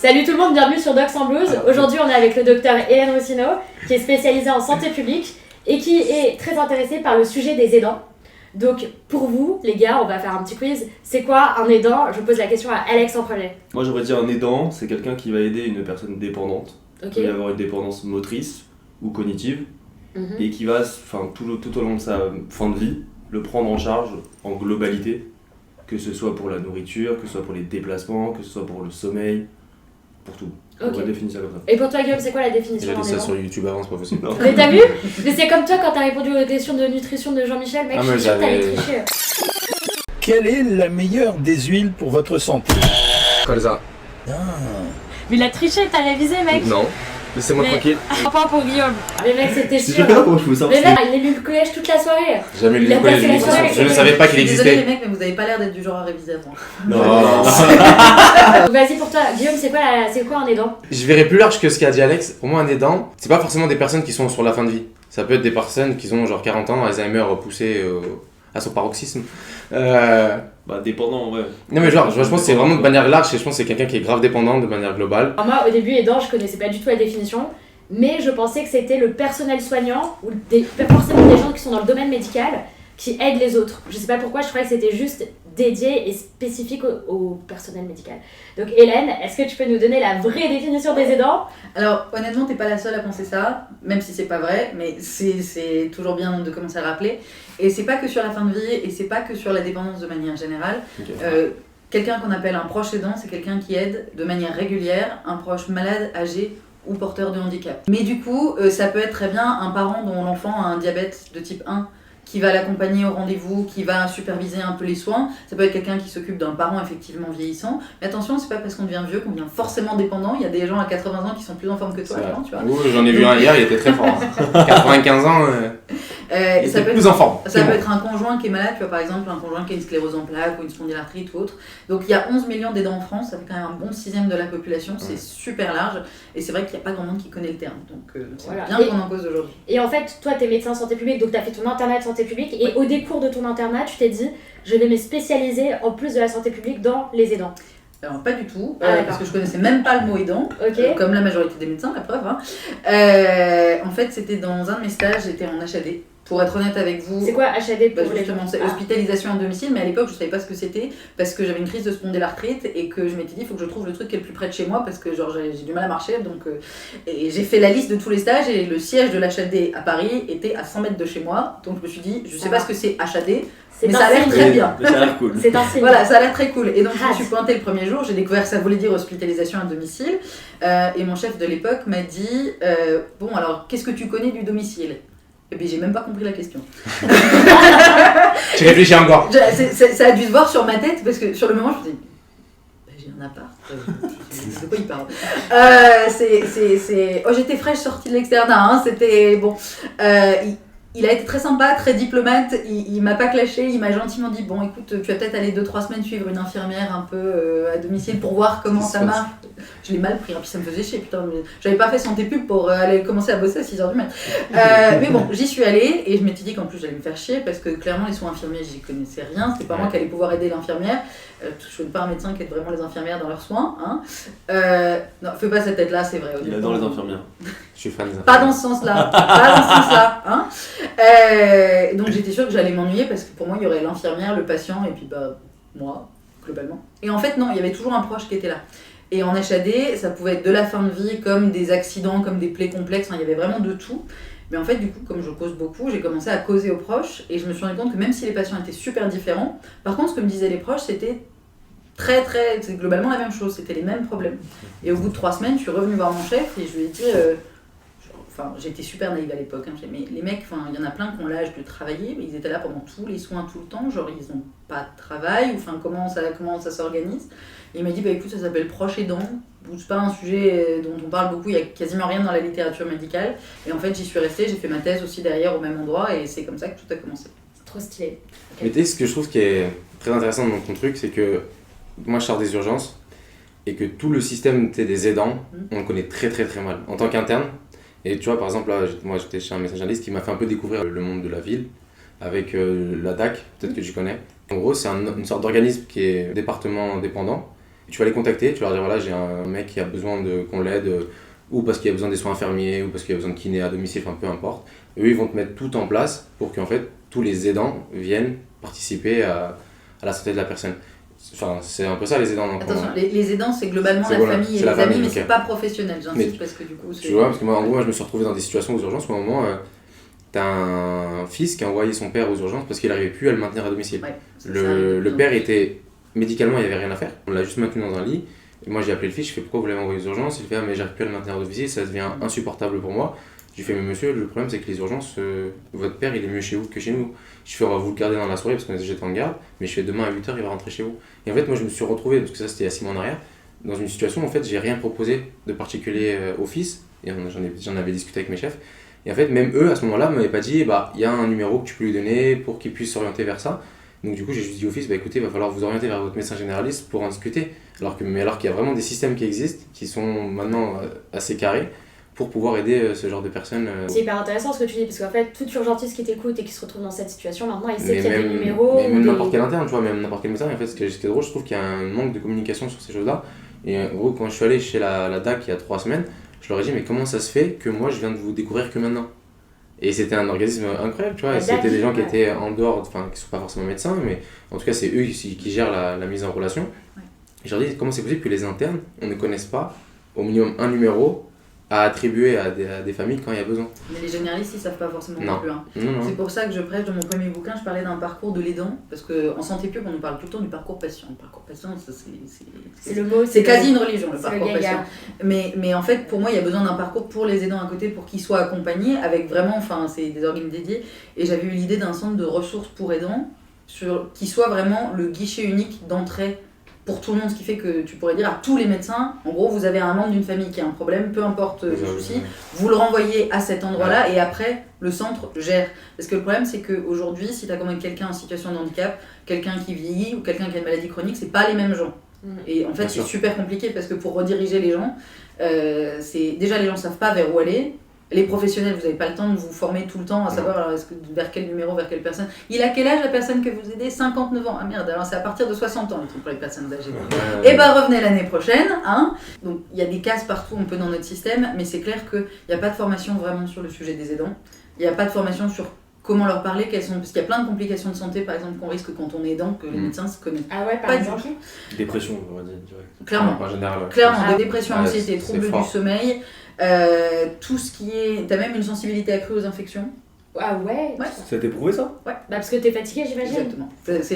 Salut tout le monde, bienvenue sur Docs en Blues. Aujourd'hui, on est avec le docteur Hélène Rossineau, qui est spécialisée en santé publique et qui est très intéressée par le sujet des aidants. Donc, pour vous, les gars, on va faire un petit quiz. C'est quoi un aidant? Je pose la question à Alex en premier. Moi, j'aurais dit un aidant, c'est quelqu'un qui va aider une personne dépendante. Ok. Il va y avoir une dépendance motrice ou cognitive et qui va, tout au long de sa fin de vie, le prendre en charge en globalité, que ce soit pour la nourriture, que ce soit pour les déplacements, que ce soit pour le sommeil, pour tout. Ok. On va définir ça comme ça. Et pour toi, Guillaume, c'est quoi la Il définition a d'un dit ça aidant? sur YouTube avant, c'est pas possible. Non. Mais t'as vu? Mais c'est comme toi quand t'as répondu aux questions de nutrition de Jean-Michel, mec, Ah, je mais suis sûre que t'allais j'avais- tricher. Quelle est la meilleure des huiles pour votre santé? Colza. Ah. Mais il a triché, t'as révisé, mec. Non. Laissez-moi Mais- tranquille. Un point pour Guillaume. Mais mec, c'était Je sais sûr. pas comment je peux savoir. Mais mec, il a lu le collège toute la soirée. Jamais lu Il a le collège passé de la soirée avec Je ne les savais pas qu'il Désolé les existait. mecs, mais vous avez pas l'air d'être du genre à réviser avant. Non. Donc, vas-y pour toi, Guillaume, c'est quoi un aidant? Je verrais plus large que ce qu'a dit Alex. Pour moi, un aidant, c'est pas forcément des personnes qui sont sur la fin de vie. Ça peut être des personnes qui ont genre 40 ans, Alzheimer poussé à son paroxysme. Dépendant, ouais. Non mais genre, je pense que c'est vraiment de manière large et je pense que c'est quelqu'un qui est grave dépendant de manière globale. Alors moi, au début, aidant, je connaissais pas du tout la définition, mais je pensais que c'était le personnel soignant ou forcément des gens qui sont dans le domaine médical qui aident les autres. Je sais pas pourquoi, je croyais que c'était juste dédié et spécifique au personnel médical. Donc Hélène, est-ce que tu peux nous donner la vraie définition des aidants? Alors honnêtement, t'es pas la seule à penser ça, même si c'est pas vrai, mais c'est toujours bien de commencer à rappeler. Et c'est pas que sur la fin de vie et c'est pas que sur la dépendance de manière générale. Ok. Quelqu'un qu'on appelle un proche aidant, c'est quelqu'un qui aide de manière régulière un proche malade, âgé ou porteur de handicap. Mais du coup, ça peut être très bien un parent dont l'enfant a un diabète de type 1 qui va l'accompagner au rendez-vous, qui va superviser un peu les soins. Ça peut être quelqu'un qui s'occupe d'un parent effectivement vieillissant. Mais attention, c'est pas parce qu'on devient vieux qu'on devient forcément dépendant. Il y a des gens à 80 ans qui sont plus en forme que toi, C'est vrai. avant, tu vois. Ouh, j'en ai vu un hier, il était très fort. Hein. 95 ans, il Ça était peut plus être, en forme. ça peut être un conjoint qui est malade, tu vois, par exemple un conjoint qui a une sclérose en plaques ou une spondylarthrite ou autre. Donc il y a 11 millions d'aidants en France, ça fait quand même un bon sixième de la population, c'est super large. Et c'est vrai qu'il n'y a pas grand monde qui connaît le terme. Donc c'est Voilà. bien Et- qu'on en cause aujourd'hui. Et en fait, toi, t'es médecin santé publique, donc t'as fait ton internat de santé publique, et au décours de ton internat, tu t'es dit, je vais me spécialiser en plus de la santé publique dans les aidants. Alors pas du tout, Ah, d'accord. parce que je connaissais même pas le mot aidant. Ok. Comme la majorité des médecins, la preuve. Hein. En fait, c'était dans un de mes stages, j'étais en HAD. Pour être honnête avec vous, C'est quoi HAD bah, pour les justement, gens? c'est Ah. hospitalisation à domicile, mais à l'époque, je savais pas ce que c'était parce que j'avais une crise de spondylarthrite et que je m'étais dit, il faut que je trouve le truc qui est le plus près de chez moi parce que genre j'ai du mal à marcher. Donc, et j'ai fait la liste de tous les stages et le siège de l'HAD à Paris était à 100 mètres de chez moi. Donc, je me suis dit, je sais pas ce que c'est HAD, C'est mais un ça a l'air signe. très bien. Mais ça a l'air cool. C'est un signe. Voilà, ça a l'air très cool. Et donc, je me Hâte. suis pointée le premier jour, j'ai découvert que ça voulait dire hospitalisation à domicile. Et mon chef de l'époque m'a dit bon, alors, qu'est-ce que tu connais du domicile? Et bien, j'ai même pas compris la question. J'ai réfléchi encore. Ça a dû se voir sur ma tête parce que sur le moment, je me suis dit bah, j'ai un appart. De quoi il parle Oh, j'étais fraîche sortie de l'externat, hein, c'était bon. Il a été très sympa, très diplomate, il m'a pas clashé, il m'a gentiment dit bon écoute, tu vas peut-être aller 2-3 semaines suivre une infirmière un peu à domicile pour voir comment ça marche. Je l'ai mal pris, hein, puis ça me faisait chier, putain, mais j'avais pas fait santé pub pour aller commencer à bosser à 6h du mat. Mais bon, j'y suis allée et je m'étais dit qu'en plus j'allais me faire chier parce que clairement les soins infirmiers j'y connaissais rien, c'était pas moi qui allais pouvoir aider l'infirmière. Je suis pas un médecin qui aide vraiment les infirmières dans leurs soins. Hein. Non, fais pas cette tête là, c'est vrai. Il adore les infirmières. Je suis fan des Pas dans ce sens-là, pas dans ce sens-là. Hein. Donc j'étais sûre que j'allais m'ennuyer parce que pour moi il y aurait l'infirmière, le patient et puis bah moi, globalement. Et en fait non, il y avait toujours un proche qui était là. Et en HAD, ça pouvait être de la fin de vie, comme des accidents, comme des plaies complexes, enfin, il y avait vraiment de tout. Mais en fait, du coup, comme je cause beaucoup, j'ai commencé à causer aux proches et je me suis rendu compte que même si les patients étaient super différents, par contre, ce que me disaient les proches, c'était c'est globalement la même chose, c'était les mêmes problèmes. Et au bout de 3 semaines, je suis revenue voir mon chef et je lui ai dit, j'étais super naïve à l'époque, hein, mais les mecs, il y en a plein qui ont l'âge de travailler, mais ils étaient là pendant tous les soins tout le temps, genre ils n'ont pas de travail, ou comment ça s'organise. Et il m'a dit, bah écoute, ça s'appelle proche aidant, c'est pas un sujet dont on parle beaucoup, il y a quasiment rien dans la littérature médicale. Et en fait, j'y suis restée, j'ai fait ma thèse aussi derrière au même endroit, et c'est comme ça que tout a commencé. C'est trop stylé. Mais tu sais, ce que je trouve qui est très intéressant dans ton truc, c'est que moi je sors des urgences et que tout le système des aidants, on le connaît très très très mal. En tant qu'interne, et tu vois, par exemple, là, moi j'étais chez un médecin généraliste qui m'a fait un peu découvrir le monde de la ville avec la DAC, peut-être que tu connais. En gros, c'est une sorte d'organisme qui est département dépendant. Tu vas les contacter, tu vas leur dire voilà, j'ai un mec qui a besoin qu'on l'aide, ou parce qu'il a besoin des soins infirmiers, ou parce qu'il a besoin de kiné à domicile, enfin peu importe. Et eux, ils vont te mettre tout en place pour qu'en fait, tous les aidants viennent participer à la santé de la personne. Enfin, c'est un peu ça les aidants. Donc, Attention, les aidants, c'est globalement c'est la voilà, famille et c'est les la famille, amis, mais ok. c'est pas professionnel, j'insiste, Mais parce que du coup, c'est... Tu vois, parce que moi, en gros, moi, je me suis retrouvé dans des situations aux urgences où à un moment, t'as un fils qui a envoyé son père aux urgences parce qu'il n'arrivait plus à le maintenir à domicile. Ouais, Le père était... Médicalement, il n'y avait rien à faire. On l'a juste maintenu dans un lit. Et moi, j'ai appelé le fils, je fais pourquoi vous l'avez envoyé aux urgences? Il fait ah, mais j'arrive plus à le maintenir à domicile, ça devient insupportable pour moi. Je lui fais mais monsieur, le problème c'est que les urgences, votre père il est mieux chez vous que chez nous. Je fais on va vous le garder dans la soirée parce que j'étais en garde, mais je fais demain à 8h il va rentrer chez vous. Et en fait, moi je me suis retrouvé, parce que ça c'était il y a 6 mois en arrière, dans une situation où en fait j'ai rien proposé de particulier au fils. Et j'en avais discuté avec mes chefs. Et en fait, même eux à ce moment-là m'avaient pas dit bah il y a un numéro que tu peux lui donner pour qu'il puisse s'orienter vers ça. Donc du coup j'ai juste dit au fils bah écoutez il va falloir vous orienter vers votre médecin généraliste pour en discuter. Alors qu'il y a vraiment des systèmes qui existent, qui sont maintenant assez carrés pour pouvoir aider ce genre de personnes. C'est hyper intéressant ce que tu dis, parce qu'en fait, toute urgentiste qui t'écoute et qui se retrouve dans cette situation, maintenant, il sait Mais qu'il y a des même- numéros. Mais ou même des- n'importe quel interne, tu vois, même n'importe quel médecin. En fait, ce qui est drôle, je trouve qu'il y a un manque de communication sur ces choses-là. Et en gros, quand je suis allé chez la DAC il y a 3 semaines, je leur ai dit, mais comment ça se fait que moi je viens de vous découvrir que maintenant? Et c'était un organisme incroyable, tu vois. La Et c'était DAC, des gens qui ouais. étaient en dehors, enfin, qui sont pas forcément médecins, mais en tout cas, c'est eux qui gèrent la mise en relation. Ouais. Et je leur ai dit, comment c'est possible que les internes, on ne connaisse pas au minimum un numéro à attribuer à des familles quand il y a besoin? Mais les généralistes, ils savent pas forcément Non. non plus. Hein. Non, non. C'est pour ça que je prêche dans mon premier bouquin, je parlais d'un parcours de l'aidant, parce qu'en santé pub, on nous parle tout le temps du parcours patient. Le parcours patient, ça, C'est le mot. c'est quasi une religion, le c'est parcours le gaga. patient. Mais en fait, pour moi, il y a besoin d'un parcours pour les aidants à côté, pour qu'ils soient accompagnés, avec vraiment, enfin, c'est des organes dédiés. Et j'avais eu l'idée d'un centre de ressources pour aidants, qui soit vraiment le guichet unique d'entrée pour tout le monde, ce qui fait que tu pourrais dire à tous les médecins, en gros, vous avez un membre d'une famille qui a un problème, peu importe le souci, vous le renvoyez à cet endroit-là et après, le centre gère. Parce que le problème, c'est qu'aujourd'hui, si tu accompagnes quelqu'un en situation de handicap, quelqu'un qui vieillit ou quelqu'un qui a une maladie chronique, c'est pas les mêmes gens. Et en fait, Bien c'est sûr. super compliqué parce que pour rediriger les gens, déjà les gens savent pas vers où aller. Les professionnels, vous n'avez pas le temps de vous former tout le temps à savoir alors, vers quel numéro, vers quelle personne. Il a quel âge la personne que vous aidez? 59 ans. Ah merde, alors c'est à partir de 60 ans le truc pour les personnes âgées. Et bah revenez l'année prochaine. Hein. Donc il y a des cases partout un peu dans notre système, mais c'est clair qu'il n'y a pas de formation vraiment sur le sujet des aidants. Il n'y a pas de formation sur comment leur parler, parce qu'il y a plein de complications de santé par exemple qu'on risque quand on est aidant, que les médecins se connaissent. Ah ouais, par Pas du exemple. Dépression, on va dire direct. Clairement. En général, ouais. Clairement, Ah, dépression, ouais, anxiété, c'est troubles du fort. sommeil, tout ce qui est... T'as même une sensibilité accrue aux infections. Ah ouais. Ouais. Ça a été prouvé ça? Bah parce que t'es fatigué, j'imagine. Exactement.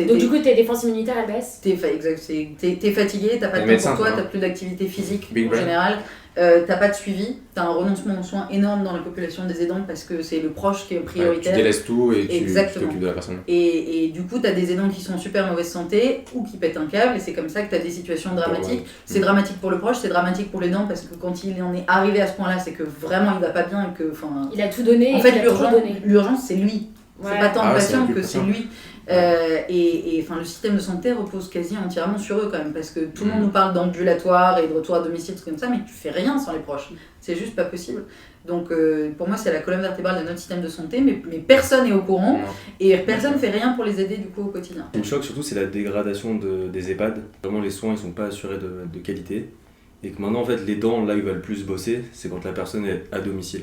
Donc du coup, tes défenses immunitaires, elles baissent. T'es fatigué, t'as pas de Les temps pour médecins, toi, quoi. t'as plus d'activité physique Big en brain. général, t'as pas de suivi, t'as un renoncement aux soins énorme dans la population des aidants parce que c'est le proche qui est Ouais, tu prioritaire. délaisses tout et tu Exactement. t'occupes de la personne. Et du coup, t'as des aidants qui sont en super mauvaise santé ou qui pètent un câble, et c'est comme ça que t'as des situations dramatiques. Ouais. C'est dramatique pour le proche, c'est dramatique pour l'aidant parce que quand il en est arrivé à ce point-là, c'est que vraiment il va pas bien et que. Enfin, Il a tout donné. en et fait, il a trop donné. l'urgence, c'est lui. Ouais. C'est pas tant Ah le ouais, c'est patient le que c'est patient. lui. Et enfin, le système de santé repose quasi entièrement sur eux quand même, parce que tout le monde nous parle d'ambulatoire et de retour à domicile, trucs comme ça, mais tu fais rien sans les proches. C'est juste pas possible. Donc pour moi, c'est la colonne vertébrale de notre système de santé, mais personne n'est au courant Non. et personne fait rien pour les aider du coup au quotidien. Ce qui me choque surtout, c'est la dégradation des EHPAD. Vraiment, les soins ils sont pas assurés de qualité. Et que maintenant, en fait, les dents, là où ils veulent plus bosser, c'est quand la personne est à domicile.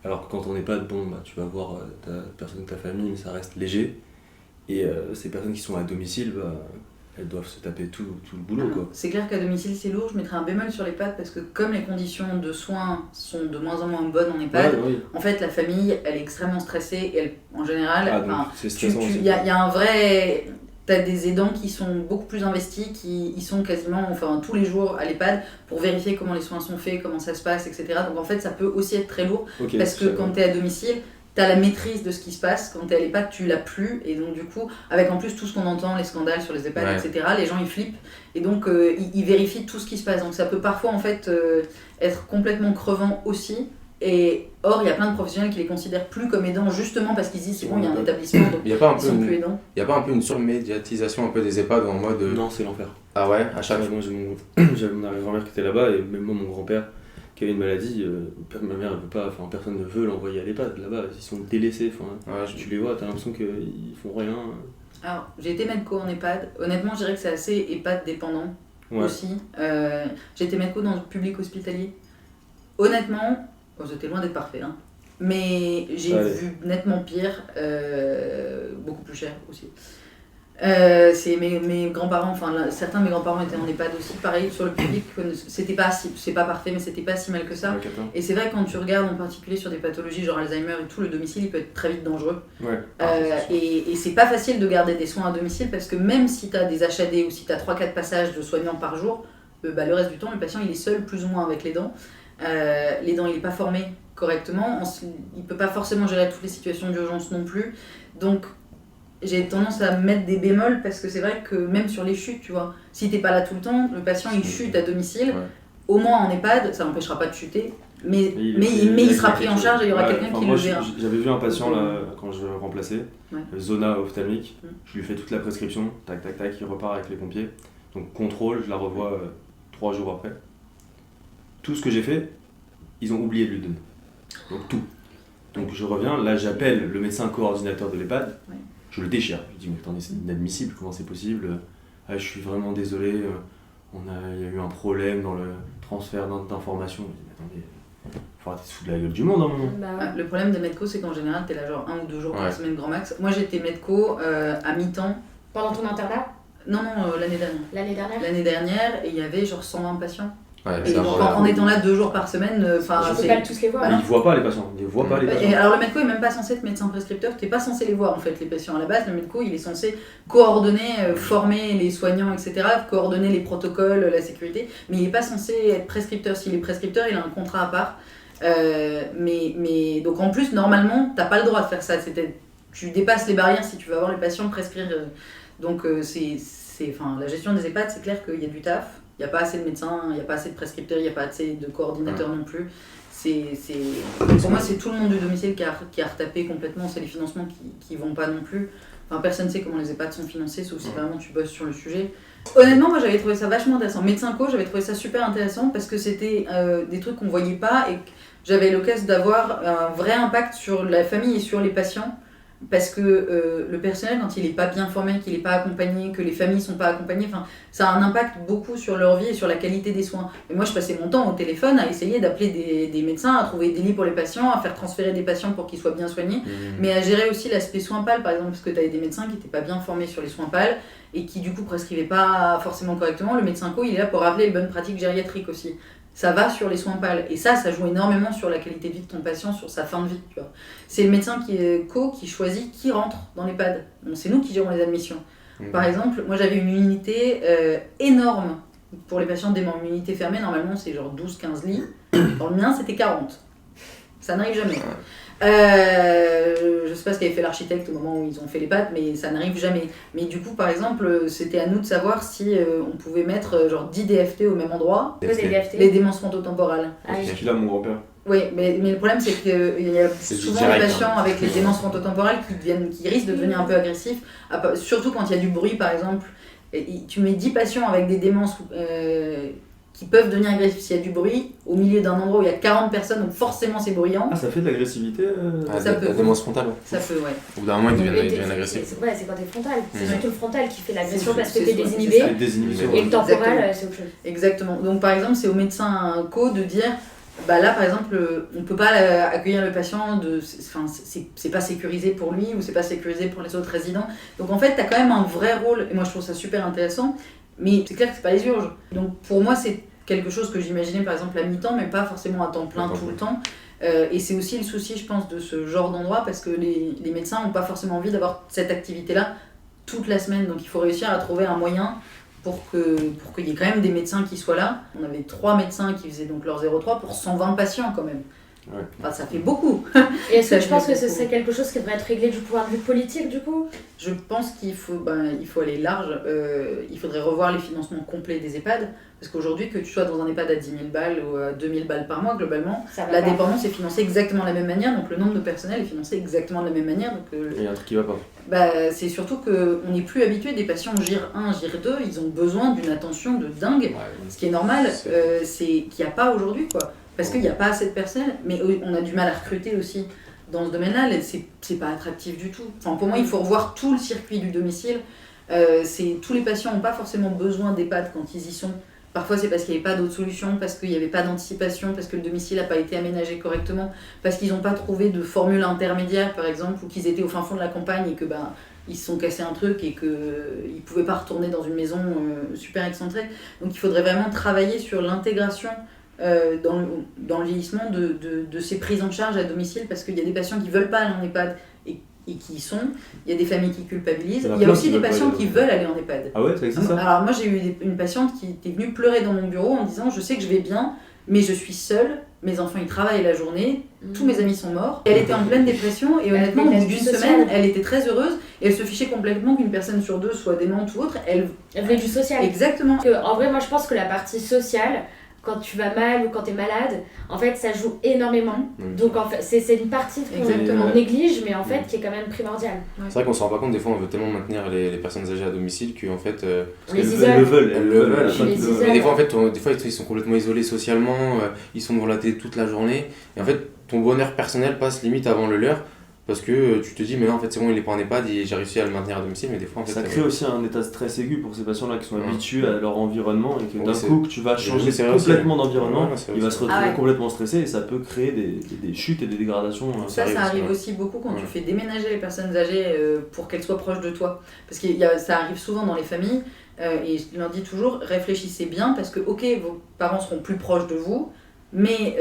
Alors que quand on n'est pas bon, bah, tu vas voir ta personne de ta famille, mais ça reste léger. Et ces personnes qui sont à domicile, bah, elles doivent se taper tout le boulot, quoi. C'est clair qu'à domicile c'est lourd, je mettrais un bémol sur l'EHPAD parce que comme les conditions de soins sont de moins en moins bonnes en EHPAD, Ouais, oui. en fait la famille elle est extrêmement stressée et elle, en général, Ah, donc enfin, c'est stressant aussi. il y a un vrai... T'as des aidants qui sont beaucoup plus investis, qui y sont quasiment enfin, tous les jours à l'EHPAD pour vérifier comment les soins sont faits, comment ça se passe, etc. Donc en fait ça peut aussi être très lourd Ok, parce que ça quand va. t'es à domicile, t'as la maîtrise de ce qui se passe, quand t'es à l'EHPAD tu l'as plus et donc du coup avec en plus tout ce qu'on entend, les scandales sur les EHPAD, Ouais. etc. Les gens ils flippent et donc ils vérifient tout ce qui se passe. Donc ça peut parfois en fait être complètement crevant aussi. Et or, il y a plein de professionnels qui les considèrent plus comme aidants justement parce qu'ils disent c'est bon, il y a un établissement, donc Il n'y a pas un ils peu sont plus une, aidants. il y a pas un peu une surmédiatisation un peu des EHPAD en mode Non, c'est l'enfer. ah ouais à chaque Moi, j'avais mon arrière-grand-mère qui était là-bas et même moi, mon grand-père qui avait une maladie, ma mère elle veut pas, enfin personne ne veut l'envoyer à l'EHPAD là-bas, ils sont délaissés, enfin ouais, tu les vois, t'as l'impression qu'ils font rien. Alors, j'ai été médico en EHPAD. Honnêtement, je dirais que c'est assez EHPAD dépendant. aussi. J'étais médecin dans le public hospitalier. Honnêtement, c'était loin d'être parfait, hein. Mais j'ai vu nettement pire, beaucoup plus cher aussi. C'est mes grands-parents, certains de mes grands-parents étaient en EHPAD aussi, pareil sur le public, c'est pas parfait, mais c'était pas si mal que ça. Et c'est vrai quand tu regardes en particulier sur des pathologies genre Alzheimer et tout, le domicile il peut être très vite dangereux. Et c'est pas facile de garder des soins à domicile parce que même si tu as des HAD ou si tu as 3-4 passages de soignants par jour, le reste du temps le patient il est seul plus ou moins avec les dents. Les dents il est pas formé correctement, il peut pas forcément gérer toutes les situations d'urgence non plus. Donc j'ai tendance à mettre des bémols parce que c'est vrai que même sur les chutes, tu vois, si t'es pas là tout le temps, le patient il chute à domicile, au moins en EHPAD, ça n'empêchera pas de chuter, mais il sera pris en charge et il y aura quelqu'un qui le verra. J'avais vu un patient là, quand je remplaçais, zona ophtalmique, je lui fais toute la prescription, tac tac tac, il repart avec les pompiers, donc contrôle, je la revois 3 jours après. Tout ce que j'ai fait, ils ont oublié de lui donner, donc tout. Donc je reviens, là j'appelle le médecin coordinateur de l'EHPAD. Je le déchire, je lui dis mais attendez c'est inadmissible, comment c'est possible, je suis vraiment désolé, il y a eu un problème dans le transfert d'informations. Je lui dis mais attendez, faut arrêter de se foutre de la gueule du monde un moment. Le problème des médecos c'est qu'en général t'es là genre 1 ou 2 jours par semaine grand max. Moi j'étais médco à mi-temps. Pendant ton internat? Non, l'année dernière. L'année dernière et il y avait genre 120 patients. Et en étant là 2 jours par semaine, je peux pas tous les voir. Ils voient pas les patients, ils voient pas les patients. Et alors le médco est même pas censé être médecin prescripteur, t'es pas censé les voir en fait les patients à la base. Le médco il est censé coordonner, former les soignants etc, coordonner les protocoles, la sécurité, mais il est pas censé être prescripteur. S'il est prescripteur il a un contrat à part. Mais donc en plus normalement t'as pas le droit de faire ça. Tu dépasses les barrières si tu veux avoir les patients prescrire. Donc la gestion des EHPAD c'est clair qu'il y a du taf. Il n'y a pas assez de médecins, il n'y a pas assez de prescripteurs, il n'y a pas assez de coordinateurs non plus. Pour moi, c'est tout le monde du domicile qui a retapé complètement. C'est les financements qui ne vont pas non plus. Personne ne sait comment les EHPAD sont financés, sauf si vraiment tu bosses sur le sujet. Honnêtement, moi j'avais trouvé ça vachement intéressant. Médecin co, j'avais trouvé ça super intéressant parce que c'était des trucs qu'on ne voyait pas et que j'avais l'occasion d'avoir un vrai impact sur la famille et sur les patients. Parce que le personnel, quand il n'est pas bien formé, qu'il n'est pas accompagné, que les familles ne sont pas accompagnées, ça a un impact beaucoup sur leur vie et sur la qualité des soins. Et moi, je passais mon temps au téléphone à essayer d'appeler des médecins, à trouver des lits pour les patients, à faire transférer des patients pour qu'ils soient bien soignés, mais à gérer aussi l'aspect soins pâles, par exemple, parce que tu avais des médecins qui n'étaient pas bien formés sur les soins pâles et qui, du coup, prescrivaient pas forcément correctement. Le médecin co, il est là pour rappeler les bonnes pratiques gériatriques aussi. Ça va sur les soins pâles. Et ça joue énormément sur la qualité de vie de ton patient, sur sa fin de vie. Tu vois. C'est le médecin qui choisit qui rentre dans l'EHPAD. Donc, c'est nous qui gérons les admissions. Par exemple, moi j'avais une unité énorme pour les patients déments. Une unité fermée, normalement c'est genre 12-15 lits. Dans le mien, c'était 40. Ça n'arrive jamais. Je sais pas ce qu'avait fait l'architecte au moment où ils ont fait les pattes, mais ça n'arrive jamais. Mais du coup, par exemple, c'était à nous de savoir si on pouvait mettre genre 10 DFT au même endroit. Les démences frontotemporales. C'est celui-là, mon grand-père. Oui, mais le problème c'est qu'il y a souvent des patients avec les démences frontotemporales qui risquent de devenir un peu agressifs, surtout quand il y a du bruit par exemple. Tu mets 10 patients avec des démences qui peuvent devenir agressifs s'il y a du bruit, au milieu d'un endroit où il y a 40 personnes, donc forcément c'est bruyant. Ah, ça fait de l'agressivité ça peut. La démence frontale. Ça peut, ouais. Au bout d'un moment, ils deviennent agressifs. Ouais, c'est quand t'es frontal. C'est surtout le frontal qui fait l'agression parce que c'est t'es désinhibé. Et le temporal, c'est autre chose. Exactement. Donc par exemple, c'est au médecin co de dire là par exemple, on peut pas accueillir le patient, c'est pas sécurisé pour lui ou c'est pas sécurisé pour les autres résidents. Donc en fait, t'as quand même un vrai rôle, et moi je trouve ça super intéressant. Mais c'est clair que c'est pas les urgences. Donc pour moi, c'est quelque chose que j'imaginais par exemple à mi-temps, mais pas forcément à temps plein tout le temps. Et c'est aussi le souci, je pense, de ce genre d'endroit, parce que les médecins n'ont pas forcément envie d'avoir cette activité-là toute la semaine. Donc il faut réussir à trouver un moyen pour qu'il y ait quand même des médecins qui soient là. On avait 3 médecins qui faisaient donc leur 0,3 pour 120 patients quand même. Ouais. Enfin, ça fait beaucoup. Et est-ce que tu penses que ce serait quelque chose qui devrait être réglé du point de vue politique du coup ? Je pense qu'il faut aller large. Il faudrait revoir les financements complets des EHPAD. Parce qu'aujourd'hui, que tu sois dans un EHPAD à 10 000 balles ou à 2 000 balles par mois, globalement, la dépendance est financée exactement de la même manière. Donc le nombre de personnel est financé exactement de la même manière. Donc, il y a un truc qui va pas. C'est surtout qu'on n'est plus habitué. Des patients GIR 1, GIR 2, ils ont besoin d'une attention de dingue. Ouais, ce qui est normal, c'est qu'il n'y a pas aujourd'hui, quoi. Parce qu'il n'y a pas assez de personnel, mais on a du mal à recruter aussi dans ce domaine-là. C'est pas attractif du tout. Enfin, pour moi, il faut revoir tout le circuit du domicile. Tous les patients n'ont pas forcément besoin d'EHPAD quand ils y sont. Parfois, c'est parce qu'il n'y avait pas d'autres solutions, parce qu'il n'y avait pas d'anticipation, parce que le domicile n'a pas été aménagé correctement, parce qu'ils n'ont pas trouvé de formule intermédiaire, par exemple, ou qu'ils étaient au fin fond de la campagne et que ils se sont cassés un truc et qu'ils ne pouvaient pas retourner dans une maison super excentrée. Donc, il faudrait vraiment travailler sur l'intégration dans le vieillissement de ces prises en charge à domicile, parce qu'il y a des patients qui ne veulent pas aller en EHPAD et qui y sont. Il y a des familles qui culpabilisent. Il y a aussi des patients qui veulent aller en EHPAD. Ah ouais, ça existe ça? Alors moi j'ai eu une patiente qui était venue pleurer dans mon bureau en disant je sais que je vais bien, mais je suis seule, mes enfants ils travaillent la journée, tous mes amis sont morts. Et elle était en pleine dépression et honnêtement au bout d'une semaine elle était très heureuse et elle se fichait complètement qu'une personne sur deux soit démente ou autre. Elle voulait du social. Exactement. En vrai moi je pense que la partie sociale, quand tu vas mal ou quand tu es malade, en fait ça joue énormément. Donc en fait, c'est une partie qu'on néglige, mais en fait qui est quand même primordiale. C'est vrai qu'on se rend pas compte, des fois on veut tellement maintenir les personnes âgées à domicile qu'en fait. Elles le veulent. Mais des fois en fait, ils sont complètement isolés socialement, ils sont devant la télé toute la journée, et en fait ton bonheur personnel passe limite avant le leur. Parce que tu te dis, mais non, en fait, c'est bon, il est pas en EHPAD, j'ai réussi à le maintenir à domicile, mais des fois, en fait. Ça crée aussi un état de stress aigu pour ces patients-là qui sont habitués à leur environnement et que d'un coup, que tu vas changer complètement d'environnement, il va se retrouver complètement stressé et ça peut créer des chutes et des dégradations. Ça arrive aussi beaucoup quand tu fais déménager les personnes âgées pour qu'elles soient proches de toi. Parce que ça arrive souvent dans les familles et je leur dis toujours, réfléchissez bien parce que, ok, vos parents seront plus proches de vous. Mais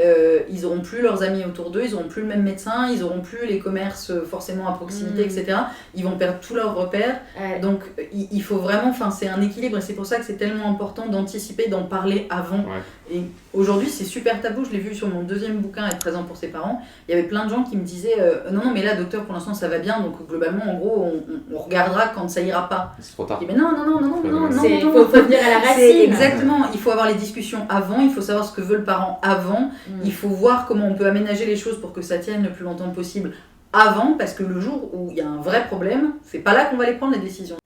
ils n'auront plus leurs amis autour d'eux, ils n'auront plus le même médecin, ils n'auront plus les commerces forcément à proximité, etc. Ils vont perdre tous leurs repères. Donc il faut vraiment, c'est un équilibre et c'est pour ça que c'est tellement important d'anticiper, d'en parler avant. Et aujourd'hui c'est super tabou, je l'ai vu sur mon deuxième bouquin, Être présent pour ses parents. Il y avait plein de gens qui me disaient non mais là docteur pour l'instant ça va bien, donc globalement en gros on regardera quand ça ira pas. C'est trop tard. Mais non, il faut venir à la racine. Exactement, il faut avoir les discussions avant, il faut savoir ce que veut le parent avant. Il faut voir comment on peut aménager les choses pour que ça tienne le plus longtemps possible avant, parce que le jour où il y a un vrai problème, c'est pas là qu'on va les prendre les décisions.